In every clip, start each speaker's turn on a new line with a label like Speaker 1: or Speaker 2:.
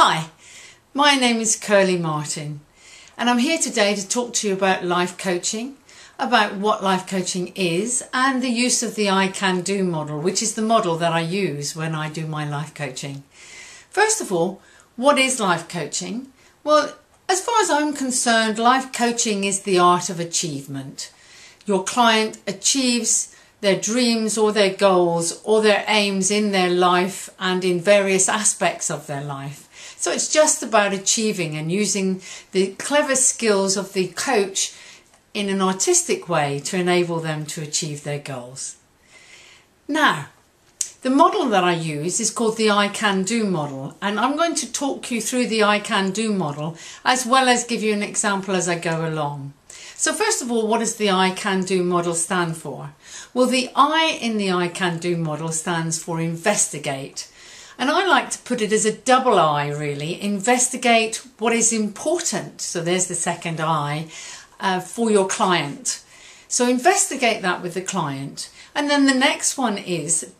Speaker 1: Hi, my name is Curly Martin and I'm here today to talk to you about life coaching, about what life coaching is and the use of the ICANDO model, which is the model that I use when I do my life coaching. First of all, what is life coaching? Well, as far as I'm concerned, life coaching is the art of achievement. Your client achieves their dreams or their goals or their aims in their life and in various aspects of their life. So it's just about achieving and using the clever skills of the coach in an artistic way to enable them to achieve their goals. Now, the model that I use is called the ICANDO model, and I'm going to talk you through the ICANDO model as well as give you an example as I go along. So first of all, what does the ICANDO model stand for? Well, the I in the ICANDO model stands for investigate. And I like to put it as a double I, really. Investigate what is important. So there's the second I for your client. So investigate that with the client. And then the next one is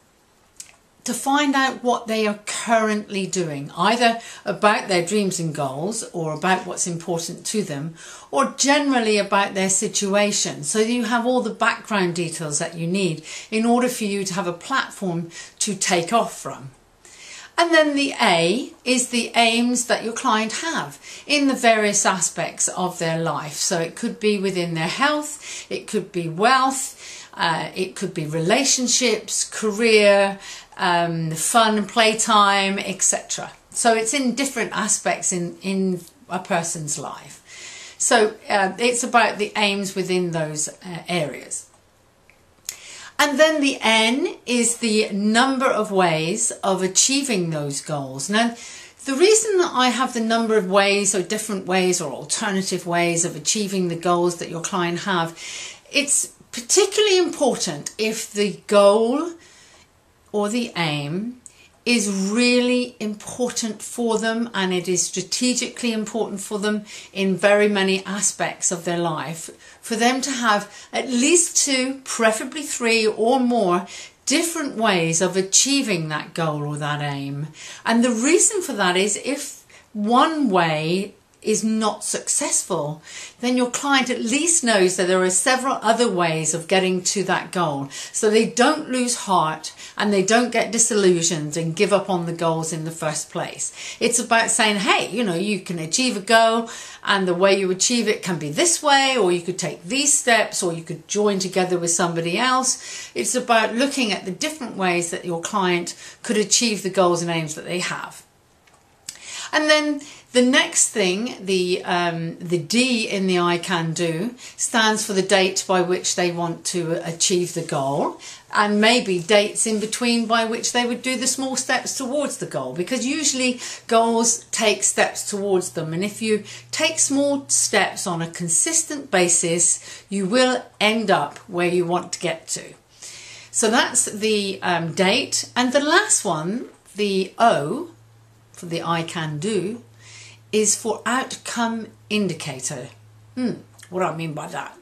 Speaker 1: to find out what they are currently doing, either about their dreams and goals or about what's important to them, or generally about their situation. So you have all the background details that you need in order for you to have a platform to take off from. And then the A is the aims that your client have in the various aspects of their life. So it could be within their health, it could be wealth, it could be relationships, career, fun and playtime, etc. So it's in different aspects in a person's life. So it's about the aims within those areas. And then the N is the number of ways of achieving those goals. Now, the reason that I have the number of ways or different ways or alternative ways of achieving the goals that your client have, it's particularly important if the goal or the aim is really important for them and it is strategically important for them in very many aspects of their life, for them to have at least 2, preferably 3 or more different ways of achieving that goal or that aim. And the reason for that is if one way is not successful, then your client at least knows that there are several other ways of getting to that goal, so they don't lose heart and they don't get disillusioned and give up on the goals in the first place. It's about saying, hey, you can achieve a goal and the way you achieve it can be this way, or you could take these steps, or you could join together with somebody else. It's about looking at the different ways that your client could achieve the goals and aims that they have. And then the next thing, the D in the ICANDO stands for the date by which they want to achieve the goal, and maybe dates in between by which they would do the small steps towards the goal, because usually goals take steps towards them, and if you take small steps on a consistent basis, you will end up where you want to get to. So that's the date. And the last one, the O for the ICANDO, is for outcome indicator. What do I mean by that?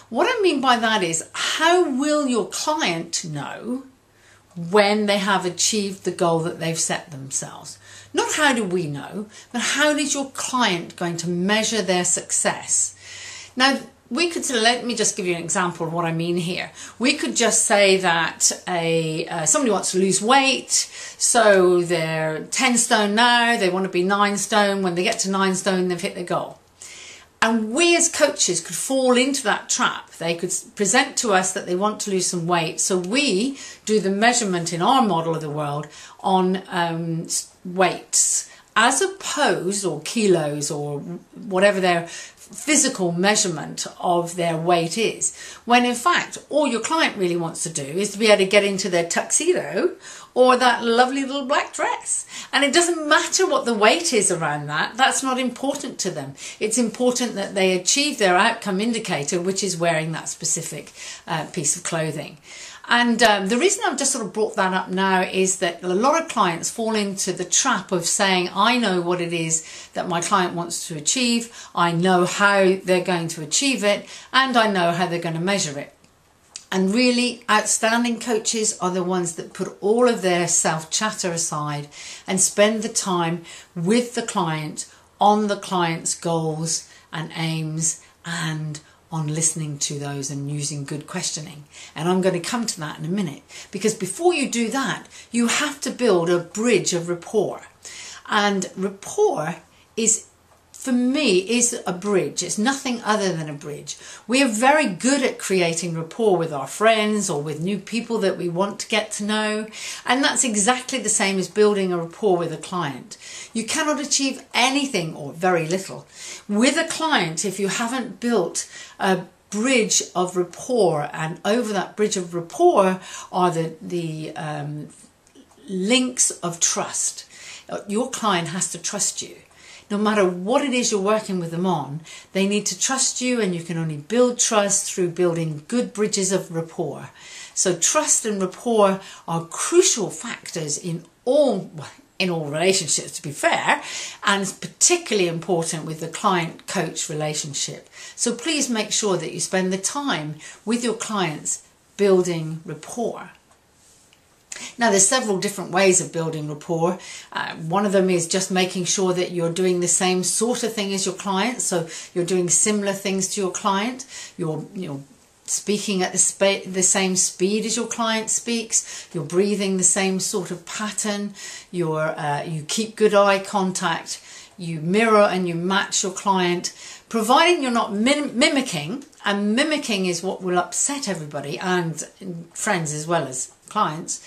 Speaker 1: What I mean by that is, how will your client know when they have achieved the goal that they've set themselves? Not how do we know, but how is your client going to measure their success? Now, we could, let me just give you an example of what I mean here. We could just say that somebody wants to lose weight, so they're 10 stone now, they want to be 9 stone. When they get to 9 stone, they've hit their goal. And we as coaches could fall into that trap. They could present to us that they want to lose some weight, so we do the measurement in our model of the world on weights, as opposed, or kilos, or whatever their physical measurement of their weight is, when in fact all your client really wants to do is to be able to get into their tuxedo or that lovely little black dress. And it doesn't matter what the weight is around that, that's not important to them. It's important that they achieve their outcome indicator, which is wearing that specific piece of clothing. And the reason I've just sort of brought that up now is that a lot of clients fall into the trap of saying, I know what it is that my client wants to achieve, I know how they're going to achieve it, and I know how they're going to measure it. And really outstanding coaches are the ones that put all of their self-chatter aside and spend the time with the client on the client's goals and aims and on listening to those and using good questioning. And I'm going to come to that in a minute, because before you do that, you have to build a bridge of rapport. And rapport is, for me, is a bridge. It's nothing other than a bridge. We are very good at creating rapport with our friends or with new people that we want to get to know. And that's exactly the same as building a rapport with a client. You cannot achieve anything, or very little, with a client if you haven't built a bridge of rapport. And over that bridge of rapport are the links of trust. Your client has to trust you. No matter what it is you're working with them on, they need to trust you, and you can only build trust through building good bridges of rapport. So trust and rapport are crucial factors in all relationships, to be fair, and it's particularly important with the client-coach relationship. So please make sure that you spend the time with your clients building rapport. Now, there's several different ways of building rapport. One of them is just making sure that you're doing the same sort of thing as your client. So you're doing similar things to your client. You're speaking at the same speed as your client speaks. You're breathing the same sort of pattern. You keep good eye contact. You mirror and you match your client, providing you're not mimicking. And mimicking is what will upset everybody, and friends as well as clients.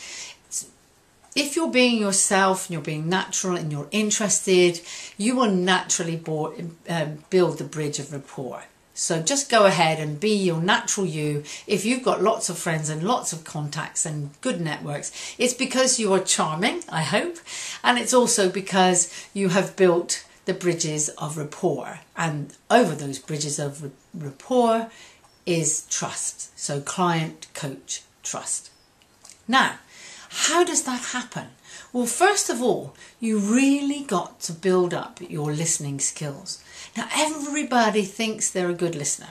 Speaker 1: If you're being yourself and you're being natural and you're interested, you will naturally build the bridge of rapport. So just go ahead and be your natural you. If you've got lots of friends and lots of contacts and good networks, it's because you are charming, I hope, and it's also because you have built the bridges of rapport. And over those bridges of rapport is trust. So client, coach, trust. Now, how does that happen? Well, first of all, you really got to build up your listening skills. Now, everybody thinks they're a good listener.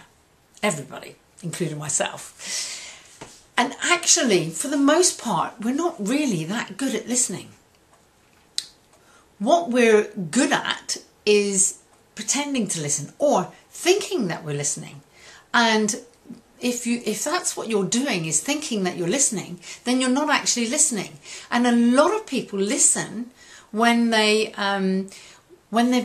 Speaker 1: Everybody, including myself. And actually, for the most part, we're not really that good at listening. What we're good at is pretending to listen or thinking that we're listening. And if that's what you're doing, is thinking that you're listening, then you're not actually listening. And a lot of people listen when they've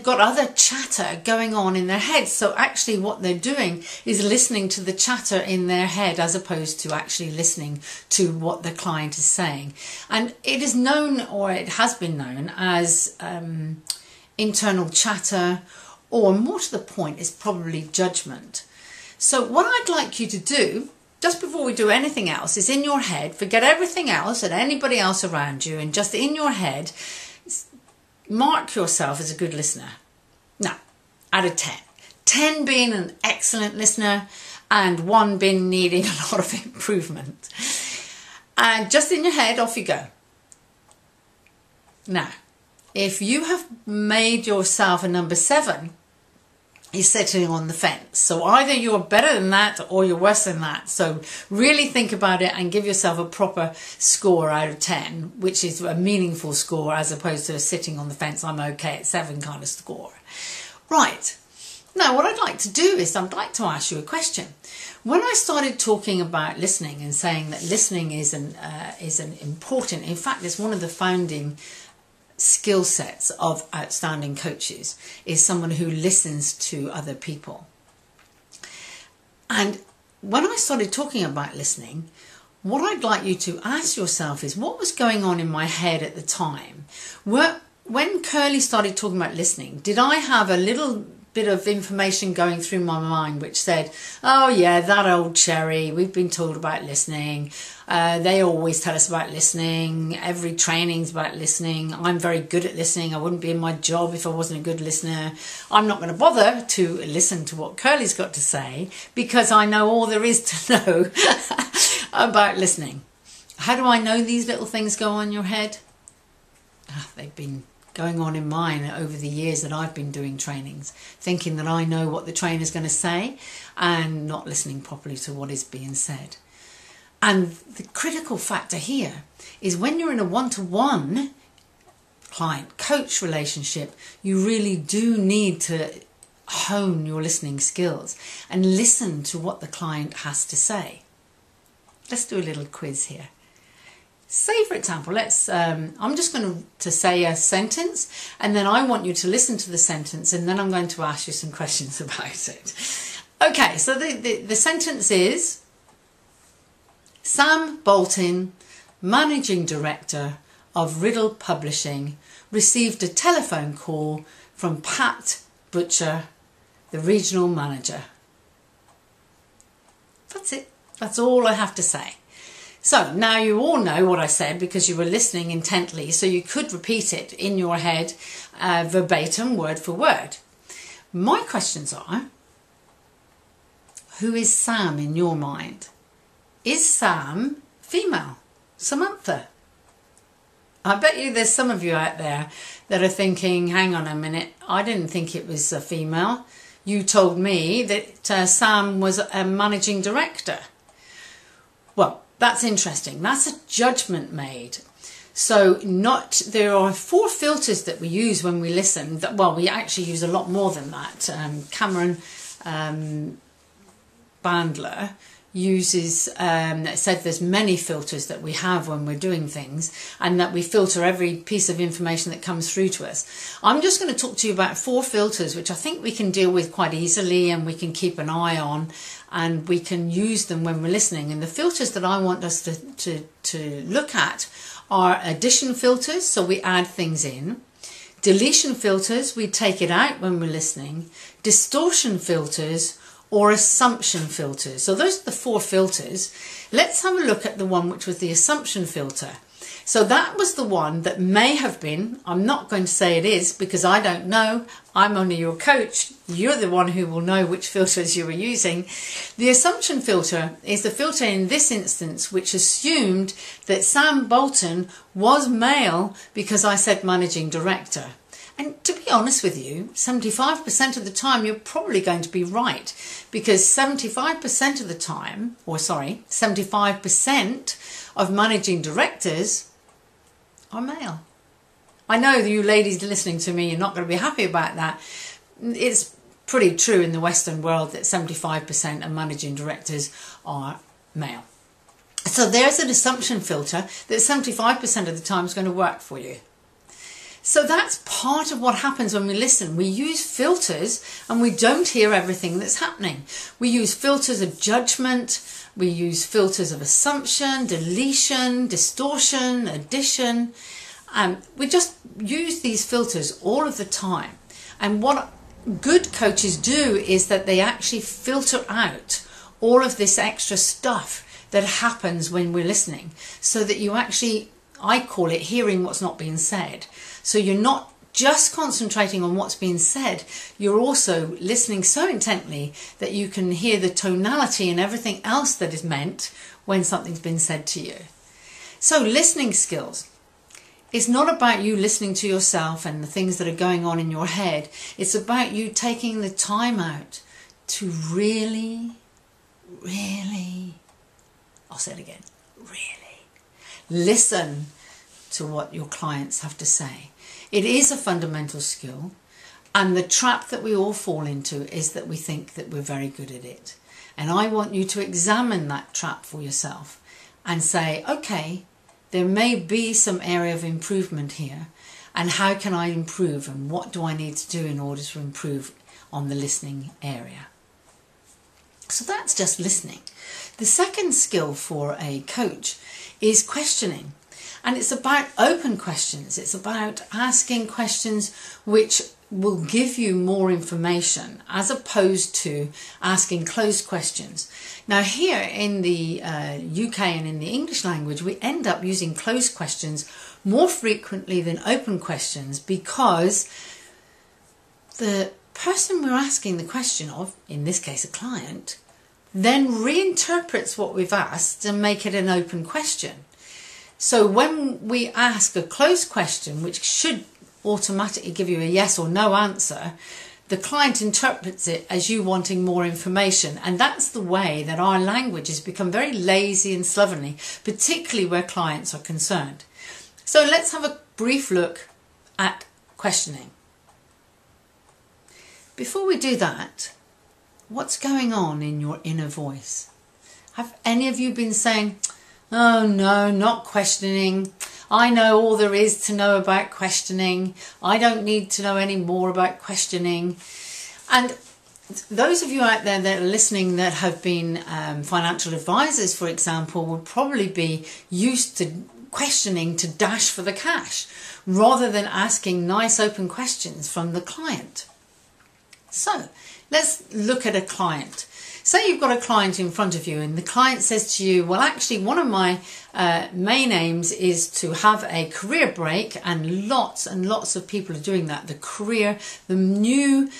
Speaker 1: got other chatter going on in their head. So actually what they're doing is listening to the chatter in their head as opposed to actually listening to what the client is saying. And it is known, or it has been known, as internal chatter, or more to the point is probably judgment. So what I'd like you to do, just before we do anything else, is in your head, forget everything else and anybody else around you, and just in your head, mark yourself as a good listener. Now, out of 10. 10 being an excellent listener and 1 being needing a lot of improvement. And just in your head, off you go. Now, if you have made yourself a number 7, you're sitting on the fence. So either you're better than that or you're worse than that. So really think about it and give yourself a proper score out of 10, which is a meaningful score as opposed to a sitting on the fence, I'm okay at 7 kind of score. Right. Now, what I'd like to do is I'd like to ask you a question. When I started talking about listening and saying that listening is an important, in fact, it's one of the founding skill sets of outstanding coaches, is someone who listens to other people. And when I started talking about listening, what I'd like you to ask yourself is, what was going on in my head at the time? When Curly started talking about listening, did I have a little bit of information going through my mind which said, oh yeah, that old cherry, we've been told about listening, they always tell us about listening, every training's about listening, I'm very good at listening, I wouldn't be in my job if I wasn't a good listener, I'm not going to bother to listen to what Curly's got to say because I know all there is to know about listening. How do I know these little things go on in your head? They've been going on in mine over the years that I've been doing trainings, thinking that I know what the trainer's going to say and not listening properly to what is being said. And the critical factor here is when you're in a one-to-one client-coach relationship, you really do need to hone your listening skills and listen to what the client has to say. Let's do a little quiz here. Say, for example, I'm just going to say a sentence, and then I want you to listen to the sentence, and then I'm going to ask you some questions about it. Okay, so the sentence is, Sam Bolton, Managing Director of Riddle Publishing, received a telephone call from Pat Butcher, the Regional Manager. That's it. That's all I have to say. So now you all know what I said because you were listening intently, so you could repeat it in your head verbatim, word for word. My questions are, who is Sam in your mind? Is Sam female? Samantha? I bet you there's some of you out there that are thinking, hang on a minute, I didn't think it was a female. You told me that Sam was a managing director. Well, that's interesting. That's a judgment made. So there are 4 filters that we use when we listen. Well, we actually use a lot more than that. Cameron Bandler uses said there's many filters that we have when we're doing things, and that we filter every piece of information that comes through to us. I'm just going to talk to you about 4 filters which I think we can deal with quite easily, and we can keep an eye on, and we can use them when we're listening. And the filters that I want us to look at are addition filters, so we add things in; deletion filters, we take it out when we're listening; distortion filters, or assumption filters. So those are the 4 filters. Let's have a look at the one which was the assumption filter. So that was the one that may have been, I'm not going to say it is because I don't know, I'm only your coach, you're the one who will know which filters you were using. The assumption filter is the filter in this instance which assumed that Sam Bolton was male because I said managing director. And to be honest with you, 75% of the time you're probably going to be right, because 75% of the time, 75% of managing directors are male. I know that you ladies listening to me, you're not going to be happy about that. It's pretty true in the Western world that 75% of managing directors are male. So there's an assumption filter that 75% of the time is going to work for you. So that's part of what happens when we listen. We use filters and we don't hear everything that's happening. We use filters of judgment, we use filters of assumption, deletion, distortion, addition. We just use these filters all of the time. And what good coaches do is that they actually filter out all of this extra stuff that happens when we're listening, so that you actually, I call it hearing what's not being said. So you're not just concentrating on what's being said, you're also listening so intently that you can hear the tonality and everything else that is meant when something's been said to you. So listening skills. It's not about you listening to yourself and the things that are going on in your head. It's about you taking the time out to really, I'll say it again, really listen to what your clients have to say. It is a fundamental skill, and the trap that we all fall into is that we think that we're very good at it. And I want you to examine that trap for yourself and say, okay, there may be some area of improvement here, and how can I improve, and what do I need to do in order to improve on the listening area? So that's just listening. The second skill for a coach is questioning. And it's about open questions. It's about asking questions which will give you more information, as opposed to asking closed questions. Now here in the UK and in the English language, we end up using closed questions more frequently than open questions, because the person we're asking the question of, in this case a client, then reinterprets what we've asked and make it an open question. So when we ask a closed question, which should automatically give you a yes or no answer, the client interprets it as you wanting more information, and that's the way that our language has become very lazy and slovenly, particularly where clients are concerned. So let's have a brief look at questioning. Before we do that, what's going on in your inner voice? Have any of you been saying, "Oh no, not questioning. I know all there is to know about questioning. I don't need to know any more about questioning"? And those of you out there that are listening that have been financial advisors, for example, would probably be used to questioning to dash for the cash rather than asking nice open questions from the client. So let's look at a client. Say you've got a client in front of you and the client says to you, "Well, actually one of my main aims is to have a career break," and lots of people are doing that. The new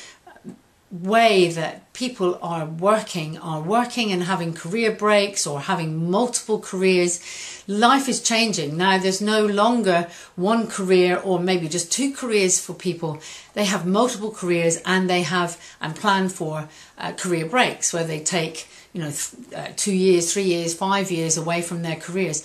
Speaker 1: way that people are working and having career breaks or having multiple careers. Life is changing. Now there's no longer one career or maybe just two careers for people. They have multiple careers, and they have and plan for career breaks where they take 2 years, 3 years, 5 years away from their careers.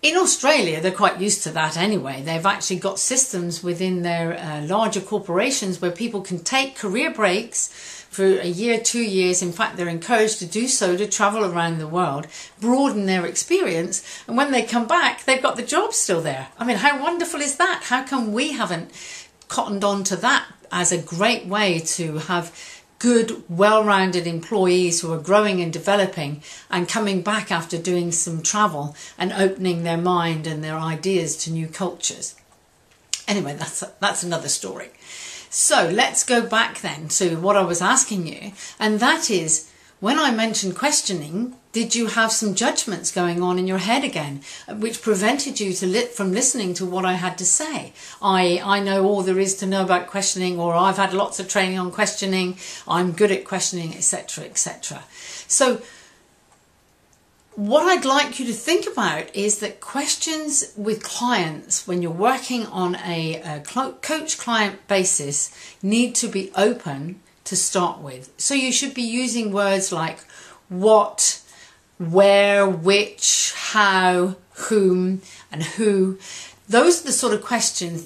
Speaker 1: In Australia, they're quite used to that anyway. They've actually got systems within their larger corporations where people can take career breaks for a year, 2 years. In fact, they're encouraged to do so, to travel around the world, broaden their experience. And when they come back, they've got the job still there. I mean, how wonderful is that? How come we haven't cottoned on to that as a great way to have good, well-rounded employees who are growing and developing and coming back after doing some travel and opening their mind and their ideas to new cultures? Anyway, that's another story. So let's go back then to what I was asking you, and that is, when I mentioned questioning, did you have some judgments going on in your head again, which prevented you from listening to what I had to say? I know all there is to know about questioning, or I've had lots of training on questioning, I'm good at questioning, etc., etc. So what I'd like you to think about is that questions with clients, when you're working on a coach-client basis, need to be open to start with. So you should be using words like what, where, which, how, whom, and who. Those are the sort of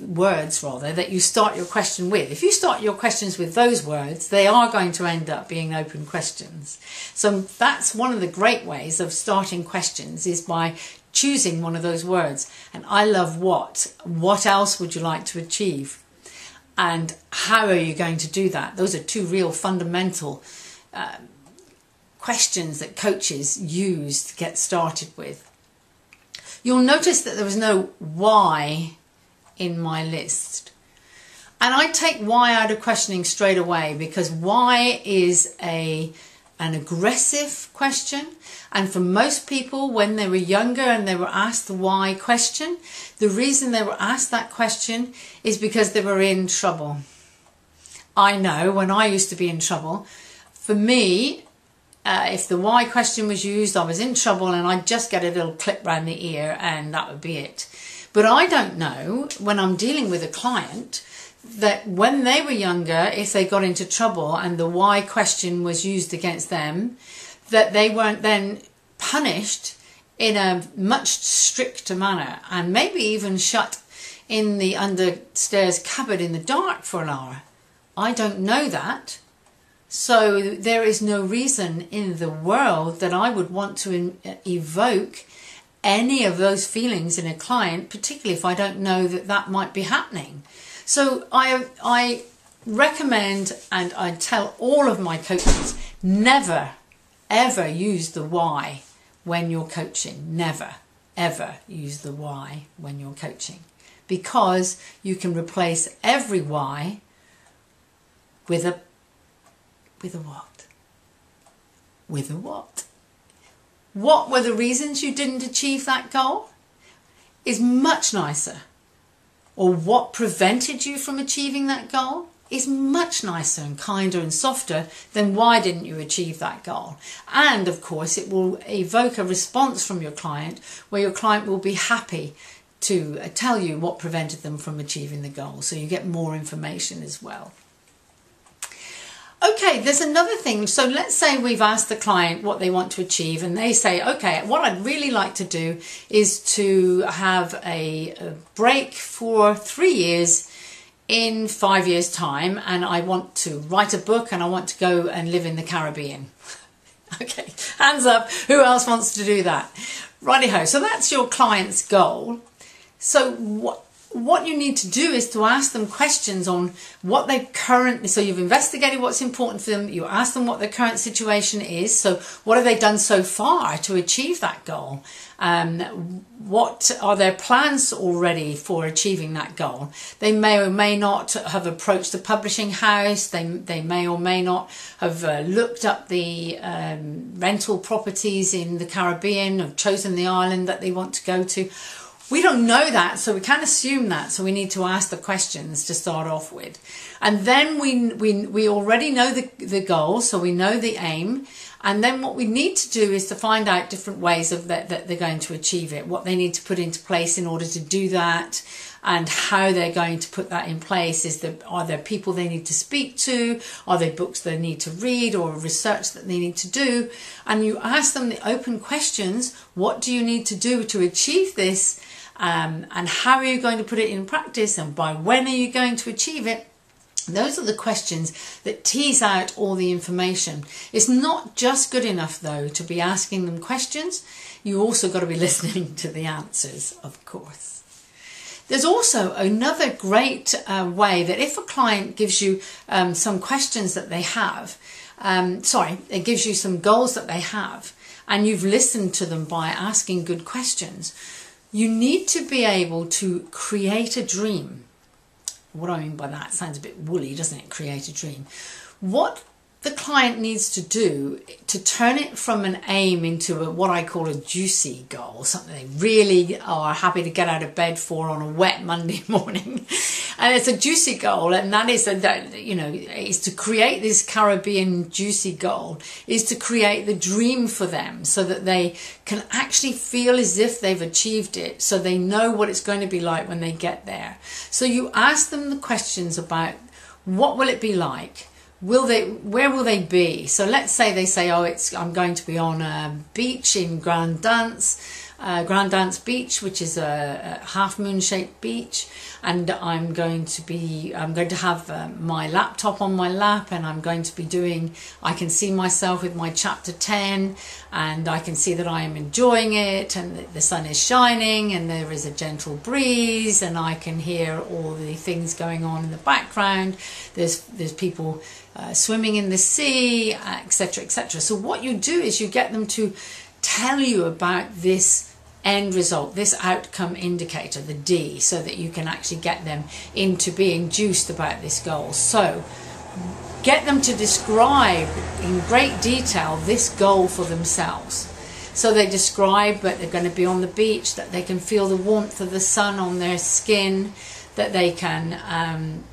Speaker 1: words that you start your question with. If you start your questions with those words, they are going to end up being open questions. So that's one of the great ways of starting questions, is by choosing one of those words. And I love what. What else would you like to achieve? And how are you going to do that? Those are two real fundamental questions that coaches use to get started with. You'll notice that there was no why in my list. And I take why out of questioning straight away, because why is an aggressive question. And for most people, when they were younger and they were asked the why question, the reason they were asked that question is because they were in trouble. I know when I used to be in trouble, for me, if the why question was used, I was in trouble and I'd just get a little clip round the ear and that would be it. But I don't know, when I'm dealing with a client, that when they were younger, if they got into trouble and the why question was used against them, that they weren't then punished in a much stricter manner and maybe even shut in the understairs cupboard in the dark for an hour. I don't know that. So there is no reason in the world that I would want to evoke any of those feelings in a client, particularly if I don't know that that might be happening. So I recommend, and I tell all of my coaches, never, ever use the why when you're coaching. Never, ever use the why when you're coaching. Because you can replace every why with a what? With a what? What were the reasons you didn't achieve that goal? Is much nicer. Or what prevented you from achieving that goal is much nicer and kinder and softer than why didn't you achieve that goal. And of course it will evoke a response from your client where your client will be happy to tell you what prevented them from achieving the goal. So you get more information as well. Okay, there's another thing. So let's say we've asked the client what they want to achieve, and they say, okay, what I'd really like to do is to have a break for 3 years in 5 years' time, and I want to write a book and I want to go and live in the Caribbean. Okay, hands up, who else wants to do that? Righty-ho, so that's your client's goal. So what you need to do is to ask them questions on what they currently, so you've investigated what's important for them, you ask them what their current situation is, so what have they done so far to achieve that goal? What are their plans already for achieving that goal? They may or may not have approached a publishing house, they may or may not have looked up the rental properties in the Caribbean, have chosen the island that they want to go to. We don't know that, so we can't assume that, so we need to ask the questions to start off with. And then we already know the goal, so we know the aim, and then what we need to do is to find out different ways of that they're going to achieve it, what they need to put into place in order to do that, and how they're going to put that in place. Are there people they need to speak to? Are there books they need to read or research that they need to do? And you ask them the open questions. What do you need to do to achieve this? And how are you going to put it in practice? And by when are you going to achieve it? Those are the questions that tease out all the information. It's not just good enough, though, to be asking them questions. You also got to be listening to the answers, of course. There's also another great way that if a client gives you some questions that they have, it gives you some goals that they have, and you've listened to them by asking good questions, you need to be able to create a dream. What do I mean by that? It sounds a bit woolly, doesn't it? Create a dream. What the client needs to do to turn it from an aim into what I call a juicy goal, something they really are happy to get out of bed for on a wet Monday morning. And it's a juicy goal, and that is is to create this Caribbean juicy goal, is to create the dream for them so that they can actually feel as if they've achieved it, so they know what it's going to be like when they get there. So you ask them the questions about what will it be like? Where will they be? So let's say they say, I'm going to be on a beach in Grand Dance Beach, which is a half moon shaped beach, and I'm going to have my laptop on my lap, and I'm going to be I can see myself with my chapter 10, and I can see that I am enjoying it, and the sun is shining, and there is a gentle breeze, and I can hear all the things going on in the background. There's people swimming in the sea, etc., etc. So what you do is you get them to tell you about this end result, this outcome indicator, the D, so that you can actually get them into being juiced about this goal. So get them to describe in great detail this goal for themselves. So they describe that they're going to be on the beach, that they can feel the warmth of the sun on their skin, that they can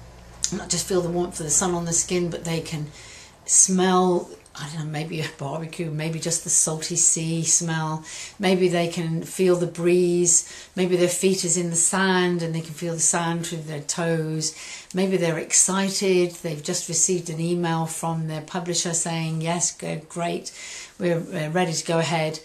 Speaker 1: not just feel the warmth of the sun on the skin, but they can smell, I don't know, maybe a barbecue, maybe just the salty sea smell. Maybe they can feel the breeze. Maybe their feet is in the sand and they can feel the sand through their toes. Maybe they're excited. They've just received an email from their publisher saying, yes, good, great, we're ready to go ahead.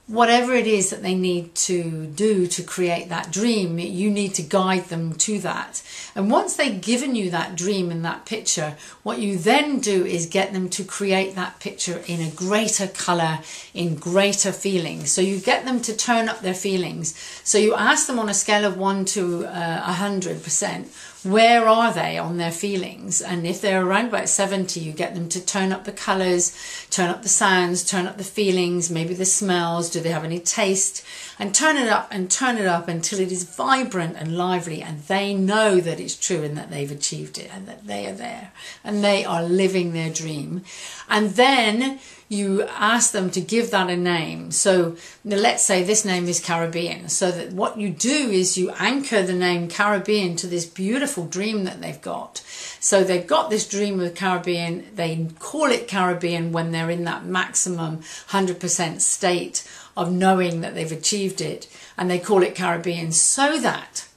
Speaker 1: Whatever it is that they need to do to create that dream, you need to guide them to that. And once they've given you that dream and that picture, what you then do is get them to create that picture in a greater colour, in greater feelings. So you get them to turn up their feelings. So you ask them on a scale of 1 to 100%, where are they on their feelings? And if they're around about 70, you get them to turn up the colours, turn up the sounds, turn up the feelings, maybe the smells, do they have any taste, and turn it up until it is vibrant and lively, and they know that it's true and that they've achieved it and that they are there and they are living their dream. And then you ask them to give that a name. So let's say this name is Caribbean. So that what you do is you anchor the name Caribbean to this beautiful dream that they've got. So they've got this dream of the Caribbean. They call it Caribbean when they're in that maximum 100% state of knowing that they've achieved it. And they call it Caribbean so that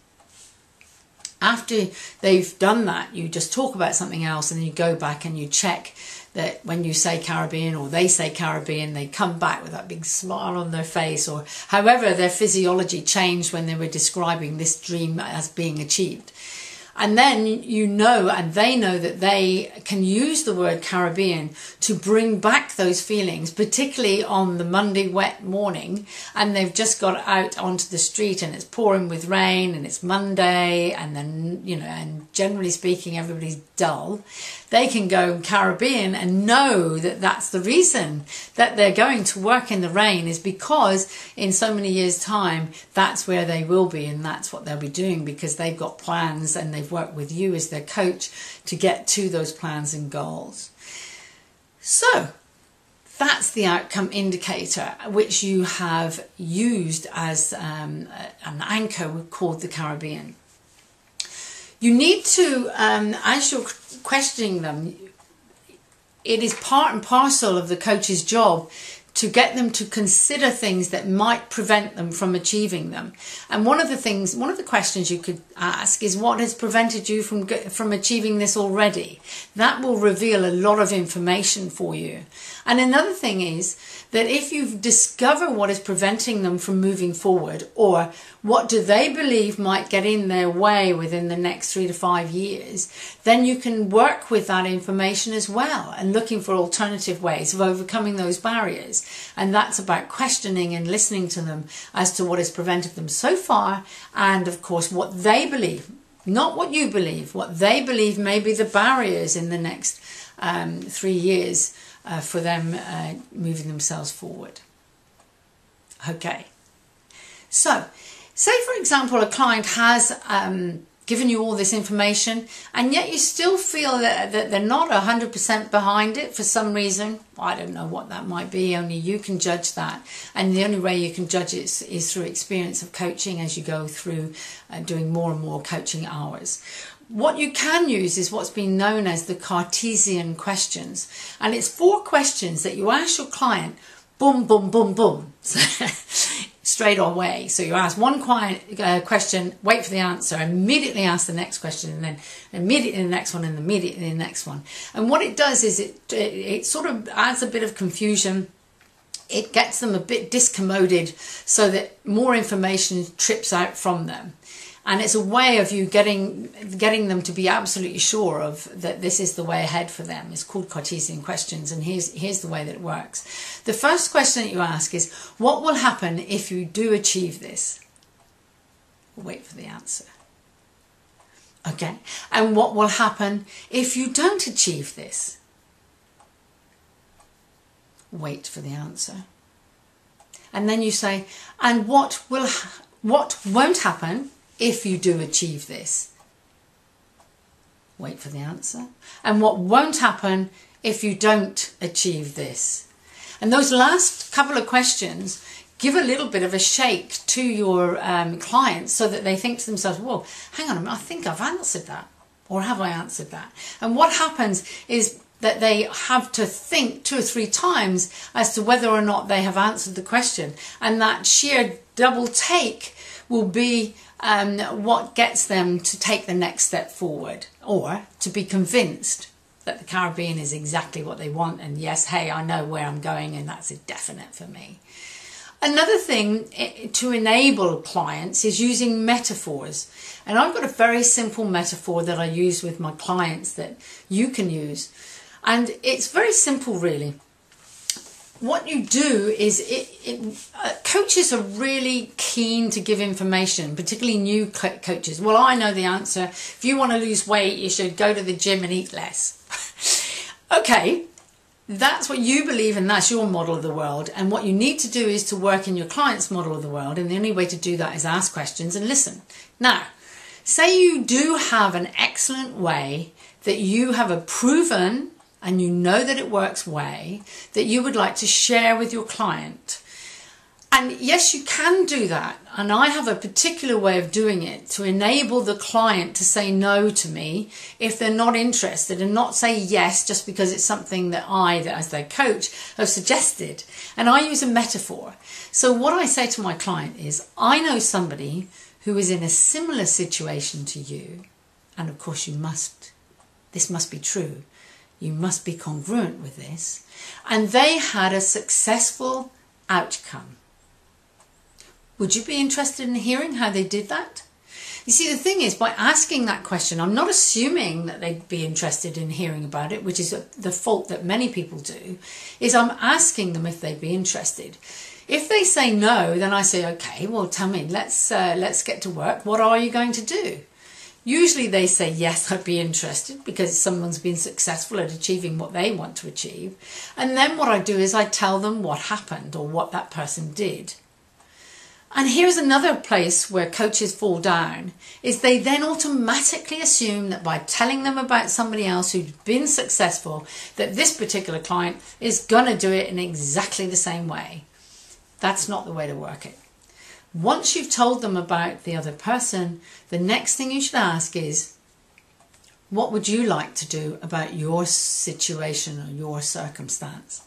Speaker 1: after they've done that, you just talk about something else and then you go back and you check that when you say Caribbean or they say Caribbean, they come back with that big smile on their face, or however their physiology changed when they were describing this dream as being achieved. And then you know, and they know that they can use the word Caribbean to bring back those feelings, particularly on the Monday wet morning, and they've just got out onto the street and it's pouring with rain and it's Monday, and then, you know, and generally speaking, everybody's dull. They can go Caribbean and know that that's the reason that they're going to work in the rain, is because in so many years' time, that's where they will be and that's what they'll be doing, because they've got plans and they've worked with you as their coach to get to those plans and goals. So that's the outcome indicator, which you have used as an anchor called the Caribbean. You need to, as you're questioning them, it is part and parcel of the coach's job to get them to consider things that might prevent them from achieving them. And one of the questions you could ask is, what has prevented you from achieving this already? That will reveal a lot of information for you. And another thing is that if you discover what is preventing them from moving forward, or what do they believe might get in their way within the next 3 to 5 years, then you can work with that information as well and looking for alternative ways of overcoming those barriers. And that's about questioning and listening to them as to what has prevented them so far, and of course what they believe, not what you believe, what they believe may be the barriers in the next 3 years for them moving themselves forward. Okay, so say for example a client has given you all this information, and yet you still feel that they're not 100% behind it for some reason. I don't know what that might be, only you can judge that. And the only way you can judge it is through experience of coaching as you go through doing more and more coaching hours. What you can use is what's been known as the Cartesian questions. And it's 4 questions that you ask your client, boom, boom, boom, boom, straight away. So you ask one question, wait for the answer, immediately ask the next question, and then immediately the next one, and immediately the next one. And what it does is it sort of adds a bit of confusion. It gets them a bit discommoded so that more information trips out from them. And it's a way of you getting them to be absolutely sure of that this is the way ahead for them. It's called Cartesian questions, and here's the way that it works. The first question that you ask is, what will happen if you do achieve this? Wait for the answer. Okay, and what will happen if you don't achieve this? Wait for the answer. And then you say, and what won't happen if you do achieve this? Wait for the answer. And what won't happen if you don't achieve this? And those last couple of questions give a little bit of a shake to your clients, so that they think to themselves, whoa, hang on a minute, I think I've answered that. Or have I answered that? And what happens is that they have to think 2 or 3 times as to whether or not they have answered the question. And that sheer double take will be what gets them to take the next step forward, or to be convinced that the Caribbean is exactly what they want, and yes, hey, I know where I'm going and that's a definite for me. Another thing to enable clients is using metaphors. And I've got a very simple metaphor that I use with my clients that you can use. And it's very simple, really. What you do is, coaches are really keen to give information, particularly new coaches. Well, I know the answer. If you want to lose weight, you should go to the gym and eat less. Okay, that's what you believe, and that's your model of the world. And what you need to do is to work in your client's model of the world. And the only way to do that is ask questions and listen. Now, say you do have an excellent way that you have a proven, and you know that it works, way that you would like to share with your client. And yes, you can do that. And I have a particular way of doing it to enable the client to say no to me if they're not interested, and not say yes just because it's something that I, as their coach, have suggested. And I use a metaphor. So what I say to my client is, I know somebody who is in a similar situation to you. And of course this must be true. You must be congruent with this. And they had a successful outcome. Would you be interested in hearing how they did that? You see, the thing is, by asking that question, I'm not assuming that they'd be interested in hearing about it, which is the fault that many people do, is I'm asking them if they'd be interested. If they say no, then I say, okay, well, tell me, let's get to work. What are you going to do? Usually they say, yes, I'd be interested, because someone's been successful at achieving what they want to achieve. And then what I do is I tell them what happened or what that person did. And here's another place where coaches fall down, is they then automatically assume that by telling them about somebody else who's been successful, that this particular client is going to do it in exactly the same way. That's not the way to work it. Once you've told them about the other person, the next thing you should ask is, what would you like to do about your situation or your circumstance?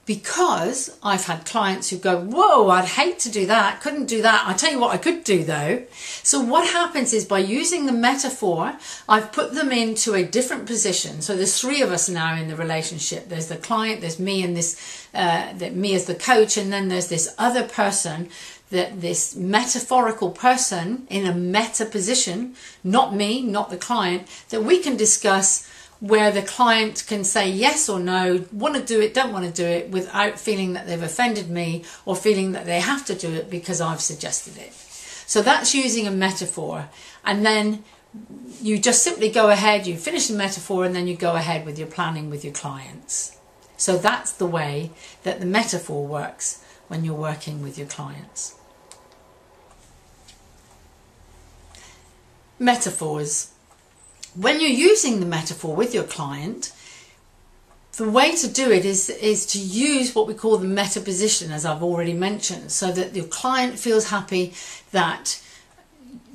Speaker 1: Because I've had clients who go, whoa, I'd hate to do that, couldn't do that. I'll tell you what I could do though. So what happens is, by using the metaphor, I've put them into a different position. So there's three of us now in the relationship. There's the client, there's me and me as the coach, and then there's this other person, this metaphorical person in a meta position, not me, not the client, that we can discuss, where the client can say yes or no, want to do it, don't want to do it, without feeling that they've offended me or feeling that they have to do it because I've suggested it. So that's using a metaphor. And then you just simply go ahead, you finish the metaphor, and then you go ahead with your planning with your clients. So that's the way that the metaphor works when you're working with your clients. Metaphors. When you're using the metaphor with your client, the way to do it is to use what we call the meta position, as I've already mentioned, so that your client feels happy that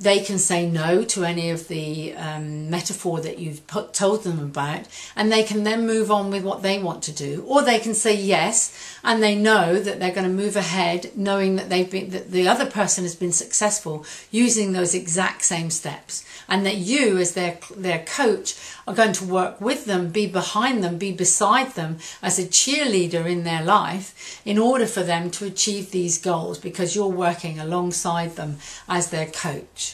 Speaker 1: they can say no to any of the metaphor that you've told them about, and they can then move on with what they want to do. Or they can say yes, and they know that they're going to move ahead knowing that that the other person has been successful using those exact same steps, and that you as their coach are going to work with them, be behind them, be beside them as a cheerleader in their life in order for them to achieve these goals, because you're working alongside them as their coach.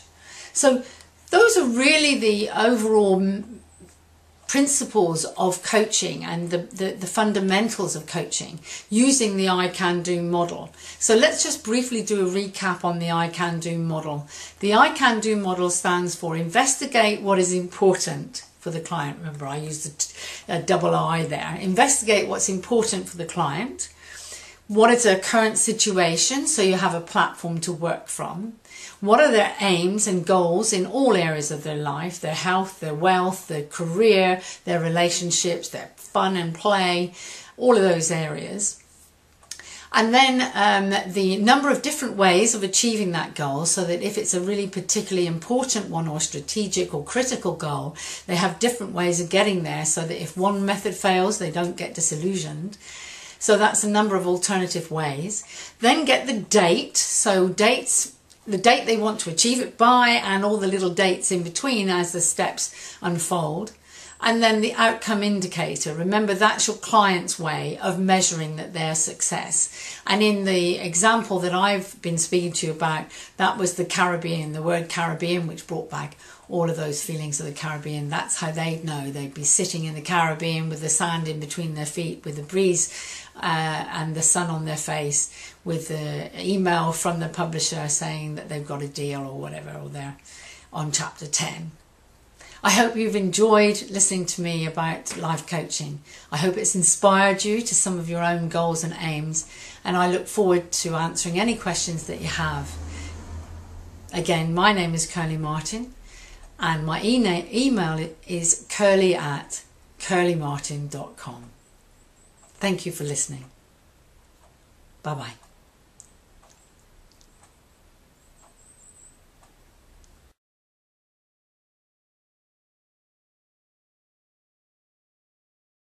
Speaker 1: So those are really the overall principles of coaching and the fundamentals of coaching using the ICANDO model. So let's just briefly do a recap on the ICANDO model. The ICANDO model stands for investigate what is important for the client. Remember, I used a double I there. Investigate what's important for the client. What is their current situation, so you have a platform to work from. What are their aims and goals in all areas of their life, their health, their wealth, their career, their relationships, their fun and play, all of those areas. And then the number of different ways of achieving that goal, so that if it's a really particularly important one or strategic or critical goal, they have different ways of getting there, so that if one method fails, they don't get disillusioned. So that's a number of alternative ways. Then get the date, so dates, the date they want to achieve it by, and all the little dates in between as the steps unfold. And then the outcome indicator. Remember, that's your client's way of measuring that their success. And in the example that I've been speaking to you about, that was the Caribbean, the word Caribbean, which brought back all of those feelings of the Caribbean. That's how they'd know. They'd be sitting in the Caribbean with the sand in between their feet, with the breeze and the sun on their face, with the email from the publisher saying that they've got a deal or whatever, or they're on chapter 10. I hope you've enjoyed listening to me about life coaching. I hope it's inspired you to some of your own goals and aims, and I look forward to answering any questions that you have. Again, my name is Curly Martin, and my email is curly@curlymartin.com. Thank you for listening. Bye-bye.